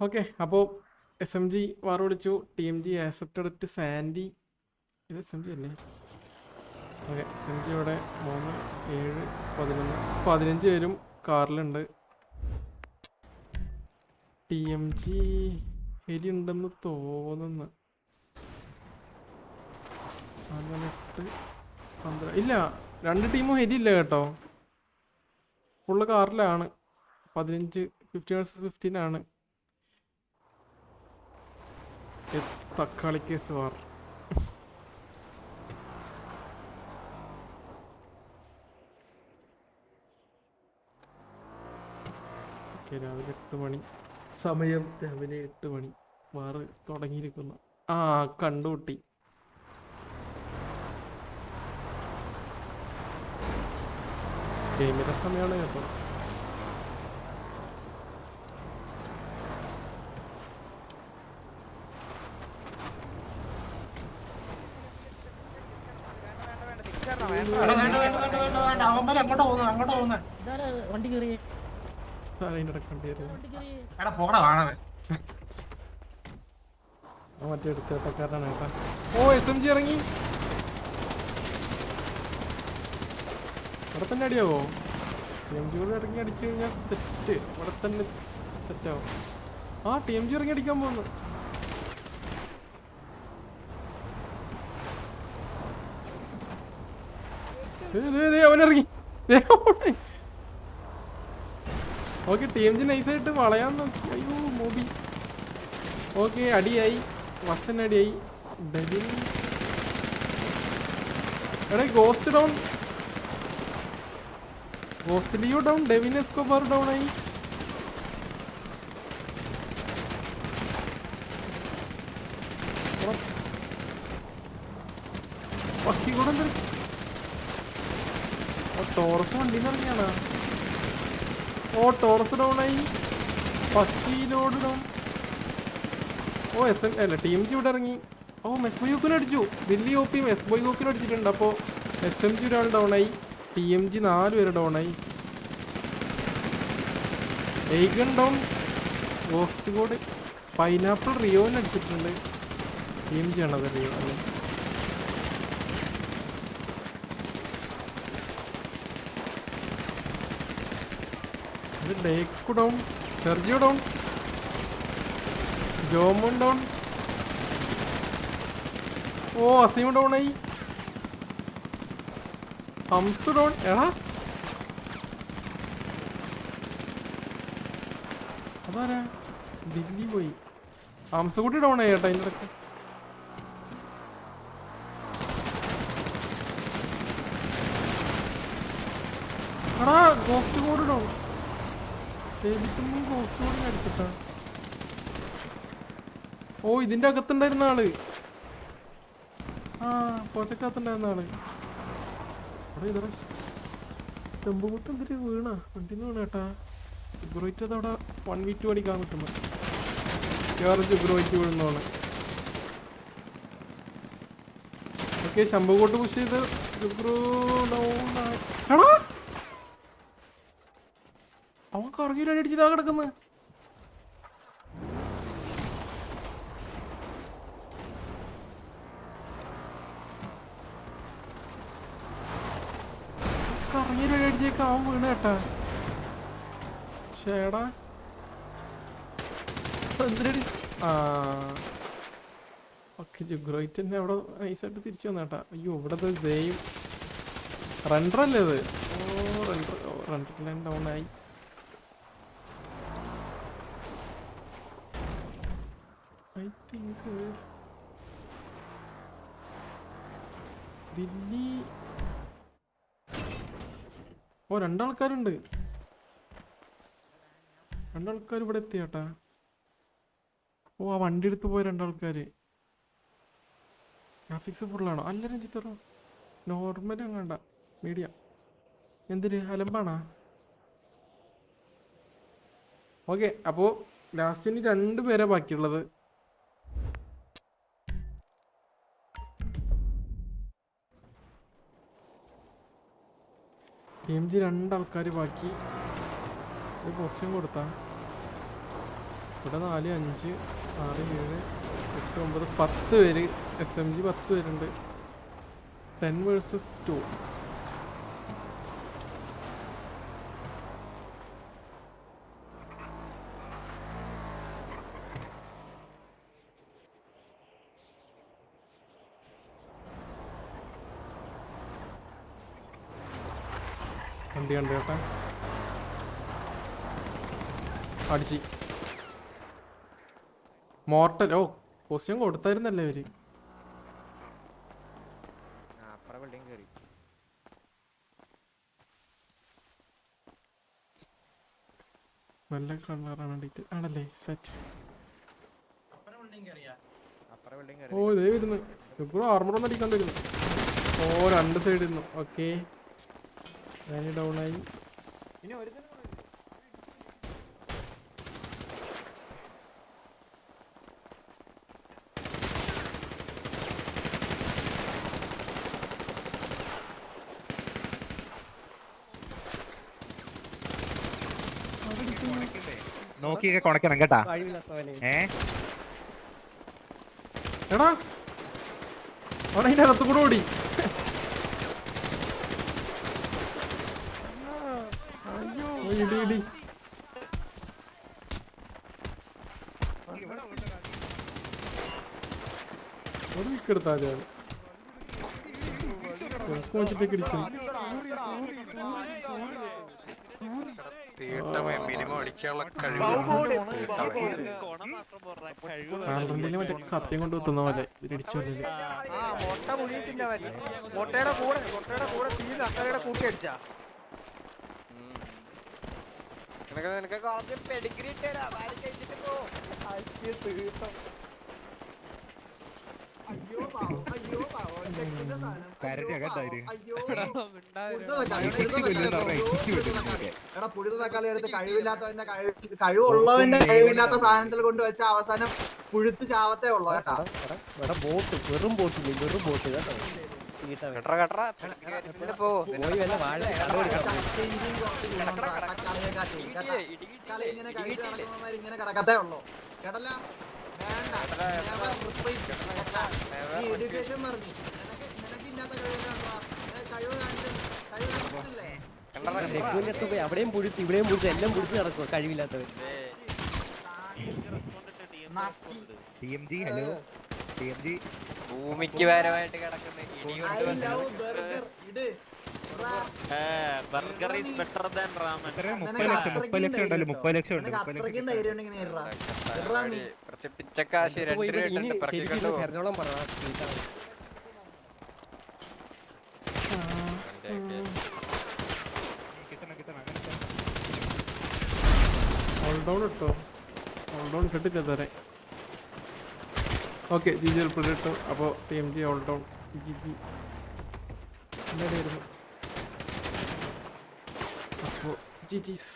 Okay, അപ്പോൾ SMG war വിളിച്ചു. TMG accepted to Sandy. ഇത് SMG അല്ലേ? ഓക്കെ, SMG ഇവിടെ 3, 7, 11, 15 പേരും കാറിലുണ്ട്. TMG ഹെലി ഉണ്ടെന്ന് തോന്നുന്നു. 8, 12 ഇല്ല, 2 ടീമും ഹെലി ഇല്ല കേട്ടോ. ഫുള്ള് കാറിലാണ്. 15, 15 vs 15 ആണ്. തക്കാളി കേസ് വാർ. രാവിലെ 8 മണി സമയം. രാവിലെ 8 മണി. വാറ് തുടങ്ങിയിരിക്കുന്നു. കണ്ടുകൂട്ടി. ഗെയിമിന്റെ സമയമാണ് കേട്ടോ. മറ്റേ എടുത്തേട്ടക്കാരനാണ് കേട്ടാ. SMG ഇറങ്ങി. ഇവിടെ തന്നെ അടിയാവോ? TMG കൂടെ ഇറങ്ങി അടിച്ചു കഴിഞ്ഞാൽ സെറ്റ്. ഇവിടെ തന്നെ സെറ്റാവും. TMG ഇറങ്ങി അടിക്കാൻ പോകുന്നു. അവനിറങ്ങി. ഓക്കെ, TMG നൈസായിട്ട് വളയാൻ നോക്കി. അയ്യോ മോബി. ഓക്കെ, അടിയായി. വസ്റ്റൻ അടിയായി. എടാ ഗോസ്റ്റ് ഡൗൺ. ഗോസ്റ്റ്ലിയോ ഡൗൺ. ഡെവിൻ എസ്കോബാർ ഡൗൺ ആയി. പക്കി കൂടെ എന്തൊരു ടോറസ് വണ്ടിന്ന് ഇറങ്ങിയാണ്. ടോറസ് ഡൗൺ ആയി. പക്കി ലോഡ് ഡൗൺ. അല്ല, TMG ഇവിടെ ഇറങ്ങി. മെസ്ബോയ്യൂക്കിനെ അടിച്ചു. ദില്ലി OPയും മെസ്ബോയ്യൂക്കിനെ അടിച്ചിട്ടുണ്ട്. അപ്പോൾ SMG ഒരാൾ ഡൗൺ ആയി. TMG 4 പേര് ഡൗൺ ആയി. Aegon down. Ghost code. Pineapple റിയോനെ അടിച്ചിട്ടുണ്ട്. TMG ആണത്, റിയോ അല്ലേ? ഡേക്കു down. Sergio down. Jomon down. Azeem down ആയി. ഹംസ് ഡൗൺ. എടാ അതാരാ? ദില്ലി പോയി. ഹംസ് കൂട്ടി ഡൗൺ ആയി കേട്ടോ അതിൻ്റെ ഇടയ്ക്ക്. എടാ ghost code down. Ghost code അടിച്ചിട്ടാ. ഇതിന്റെ അകത്തുണ്ടായിരുന്ന ആള്. പോച്ചക്കകത്തുണ്ടായിരുന്ന ആള്. ചെമ്പുകൂട്ട് എന്തിട്ട് വീണ? വണ്ടിന്ന് വീണ കേട്ടാ. ജുഗ്രോയിറ്റ് അതവിടെ 1v2 അടിക്കാൻ നിൽക്കുന്നു. വേറെ ജുഗ്രോയിറ്റ് വീഴുന്നതാണ്. ഓക്കെ, ശംഭുകൂട്ട് പുഷ് ചെയ്ത് ജുഗ്രോ ഡൗൺ. എടാ അവൻ കറങ്ങിയിട്ട് അടിച്ചിട്ടാ കിടക്കുന്നത്. കറങ്ങിയിട്ട് അടിച്ചേക്ക് അവൻ വീണ് കേട്ടാ. ചേടാ എന്തിനടി. ഓക്കെ, ജുഗ്രോയിറ്റ് തന്നെ അവിടെ നൈസായിട്ട് തിരിച്ചു വന്ന കേട്ടാ. അയ്യോ, ഇവിടെ സെയിം റണ്ടറല്ലേ അത്? റണ്ടറിലെല്ലാം ഡൗൺ ആയി. ദില്ലി. രണ്ടാൾക്കാരുണ്ട്. രണ്ടാൾക്കാർ ഇവിടെ എത്തിയാട്ടാ. ആ വണ്ടി എടുത്ത് പോയ രണ്ടാൾക്കാര്. ഗ്രാഫിക്സ് ഫുള്ളാണോ? അല്ല രഞ്ജിത്തറോ, നോർമൽ അങ്ങണ്ട, മീഡിയം. എന്തിന് അലമ്പാണാ? ഓക്കെ, അപ്പോൾ ലാസ്റ്റിന് 2 പേരാ ബാക്കിയുള്ളത്. TMG 2 ആൾക്കാർ ബാക്കി. ഒരു പൊസിഷൻ കൊടുത്താ ഇവിടെ 4, 5, 6, 7, 8, 9, 10 പേര്. SMG 10 പേരുണ്ട്. 10 vs 2. വണ്ടി കണ്ടു കേട്ടാ, അടിച്ച് മോർട്ടൽ. ഓ കോസ്റ്റ്യൂം കൊടുത്തായിരുന്നല്ലേ അവര്. നല്ല കളറാൻ വേണ്ടിട്ട് ആണല്ലേ സെറ്റ്. ഓ ഇതേ വരുന്നു. ഇപ്പോഴും ആർമറൊന്നും അടിക്കാണ്ടിരുന്നു. ഓ 2 സൈഡിൽ ഇരുന്നു. ഓക്കെ ഡൗൺ ആയി. നോക്കിയൊക്കെ കൊണക്കണം കേട്ടാ. എടാ അവിടെ അതിന്റെ അകത്ത് കൂടെ ഓടി. ഇടി ഇടി. ഒരു വിക്കെടുത്താ വെച്ചിട്ടേക്ക് ഇടിക്കുന്നു. മറ്റേ കത്തിയും കൊണ്ട് കുത്തുന്ന പോലെ ഇടിച്ചോല്ലേ. കഴിവുള്ളവന്റെ കഴിവില്ലാത്ത സാധനത്തിൽ കൊണ്ട് വെച്ച അവസാനം പുഴുത്ത് ചാവത്തേ ഉള്ളു കേട്ടാ. വെറും ബോട്ടില്ല, വെറും ബോട്ട് കേട്ടോ. ഇങ്ങനെ കിടക്കത്തേ ഉള്ളു കേട്ടല്ല. എഡ്യൂക്കേഷൻ പറഞ്ഞു നിനക്കില്ലാത്ത കഴിവ് അവിടെയും പുഴുത്ത് ഇവിടെയും പുഴുത്ത് എല്ലാം പുഴുത്ത് നടക്കുക കഴിവില്ലാത്തവർ. ഭൂമിക്ക് പരമായിട്ട് കിടക്കുന്ന പിച്ചക്കാശ് 2 രൂപ എറണാകുളം പറയാം. ഓൾഡൗൺ ഇട്ടോ, ഓൾഡൗൺ കിട്ടില്ല തരെ. ഓക്കെ GG ഉൾപ്പെടെ ഇട്ടു. അപ്പോൾ TMG ഓൾഡൗൺ GG എന്തായിരുന്നു. അപ്പോൾ GG's.